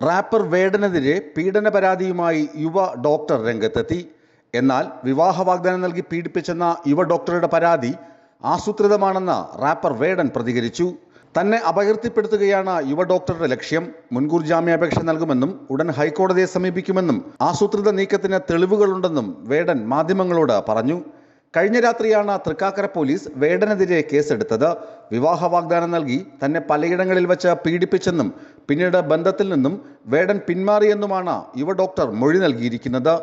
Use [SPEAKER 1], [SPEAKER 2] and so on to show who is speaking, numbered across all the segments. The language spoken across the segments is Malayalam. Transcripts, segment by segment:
[SPEAKER 1] റാപ്പർ വേടനെതിരെ പീഡന പരാതിയുമായി യുവ ഡോക്ടർ രംഗത്തെത്തി. എന്നാൽ വിവാഹ വാഗ്ദാനം നൽകി പീഡിപ്പിച്ചെന്ന യുവ ഡോക്ടറുടെ പരാതി ആസൂത്രിതമാണെന്ന് റാപ്പർ വേടൻ പ്രതികരിച്ചു. തന്നെ അപകീർത്തിപ്പെടുത്തുകയാണ് യുവ ഡോക്ടറുടെ ലക്ഷ്യം. മുൻകൂർ ജാമ്യാപേക്ഷ നൽകുമെന്നും ഉടൻ ഹൈക്കോടതിയെ സമീപിക്കുമെന്നും ആസൂത്രിത നീക്കത്തിന് തെളിവുകളുണ്ടെന്നും വേടൻ മാധ്യമങ്ങളോട് പറഞ്ഞു. കഴിഞ്ഞ രാത്രിയാണ് തൃക്കാക്കര പോലീസ് വേടനെതിരെ കേസെടുത്തത്. വിവാഹ വാഗ്ദാനം നൽകി തന്നെ പലയിടങ്ങളിൽ വെച്ച് പീഡിപ്പിച്ചെന്നും പിന്നീട് ബന്ധത്തിൽ നിന്നും വേടൻ പിന്മാറിയെന്നുമാണ് യുവ ഡോക്ടർ മൊഴി നൽകിയിരിക്കുന്നത്.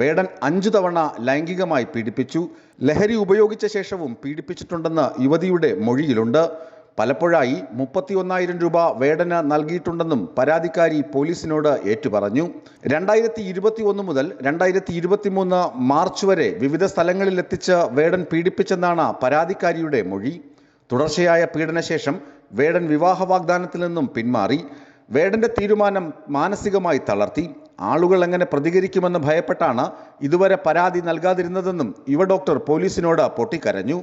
[SPEAKER 1] വേടൻ 5 തവണ ലൈംഗികമായി പീഡിപ്പിച്ചു. ലഹരി ഉപയോഗിച്ച ശേഷവും പീഡിപ്പിച്ചിട്ടുണ്ടെന്ന് യുവതിയുടെ മൊഴിയിലുണ്ട്. പലപ്പോഴായി 31,000 രൂപ വേടന് നൽകിയിട്ടുണ്ടെന്നും പരാതിക്കാരി പോലീസിനോട് ഏറ്റുപറഞ്ഞു. 2021 മുതൽ 2023 മാർച്ച് വരെ വിവിധ സ്ഥലങ്ങളിൽ എത്തിച്ച് വേടൻ പീഡിപ്പിച്ചെന്നാണ് പരാതിക്കാരിയുടെ മൊഴി. തുടർച്ചയായ പീഡനശേഷം വേടൻ വിവാഹ വാഗ്ദാനത്തിൽ നിന്നും പിന്മാറി. വേടന്റെ തീരുമാനം മാനസികമായി തളർത്തി. ആളുകൾ എങ്ങനെ പ്രതികരിക്കുമെന്ന് ഭയപ്പെട്ടാണ് ഇതുവരെ പരാതി നൽകാതിരുന്നതെന്നും യുവ ഡോക്ടർ പോലീസിനോട് പൊട്ടിക്കരഞ്ഞു.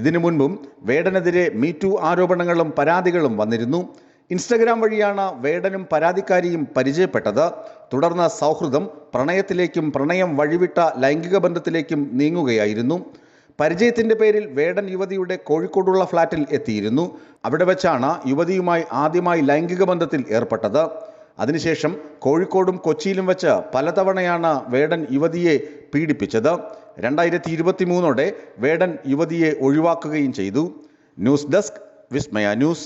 [SPEAKER 1] ഇതിനു മുൻപും വേടനെതിരെ മീറ്റു ആരോപണങ്ങളും പരാതികളും വന്നിരുന്നു. ഇൻസ്റ്റഗ്രാം വഴിയാണ് വേടനും പരാതിക്കാരിയും പരിചയപ്പെട്ടത്. തുടർന്ന് സൗഹൃദം പ്രണയത്തിലേക്കും പ്രണയം വഴിവിട്ട ലൈംഗിക ബന്ധത്തിലേക്കും നീങ്ങുകയായിരുന്നു. പരിചയത്തിന്റെ പേരിൽ വേടൻ യുവതിയുടെ കോഴിക്കോടുള്ള ഫ്ളാറ്റിൽ എത്തിയിരുന്നു. അവിടെ വെച്ചാണ് യുവതിയുമായി ആദ്യമായി ലൈംഗിക ബന്ധത്തിൽ ഏർപ്പെട്ടത്. അതിനുശേഷം കോഴിക്കോടും കൊച്ചിയിലും വെച്ച് പലതവണയാണ് വേടൻ യുവതിയെ പീഡിപ്പിച്ചത്. 2023 വേടൻ യുവതിയെ ഒഴിവാക്കുകയും ചെയ്തു. ന്യൂസ് ഡെസ്ക്, വിസ്മയ ന്യൂസ്.